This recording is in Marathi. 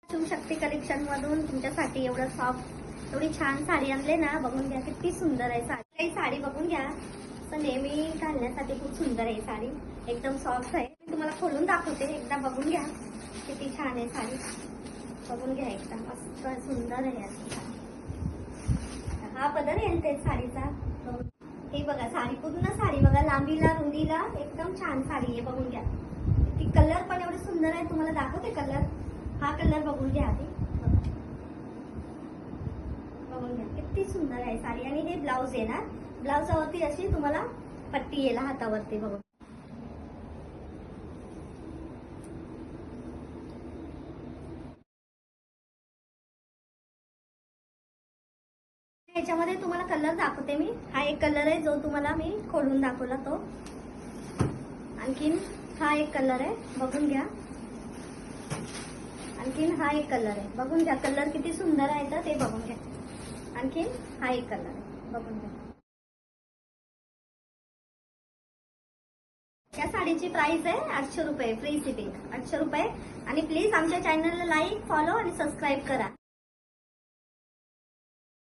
शिवशक्ती कलेक्शन मधून तुमच्यासाठी एवढं सॉफ्ट एवढी छान साडी आणले ना, बघून घ्या किती सुंदर आहे साडी. ही साडी बघून घ्या, तर नेहमी घालण्यासाठी खूप सुंदर आहे साडी, एकदम सॉफ्ट आहे. मी तुम्हाला खोलून दाखवते, एकदा बघून घ्या किती छान आहे साडी. बघून घ्या, एकदम मस्त सुंदर आहे अशी साडी. हा पदर येईल ते साडीचा. हे बघा साडी, पूर्ण साडी बघा, लांबीला रुंदीला एकदम छान साडी आहे. बघून घ्या, ती कलर पण एवढे सुंदर आहे. तुम्हाला दाखवते कलर. हा कलर बघून घ्या आधी. बघून घ्या किती सुंदर आहे साडी. आणि हे ब्लाउज येणार, ब्लाउजावरती अशी तुम्हाला पट्टी येईल हातावरती. बघून याच्यामध्ये तुम्हाला कलर दाखवते मी. हा एक कलर आहे जो तुम्हाला मी खोलून दाखवला तो. आणखीन हा एक कलर आहे, बघून घ्या. आणखीन हा एक कलर आहे, बघून घ्या. कलर किती सुंदर आहे तर ते बघून घ्या. आणखीन हा एक कलर आहे, बघून घ्या. या साडीची प्राइस आहे 800 रुपये, फ्री शिपिंग 800 रुपये. आणि प्लीज आमच्या चॅनलला लाईक, फॉलो आणि सबस्क्राईब करा.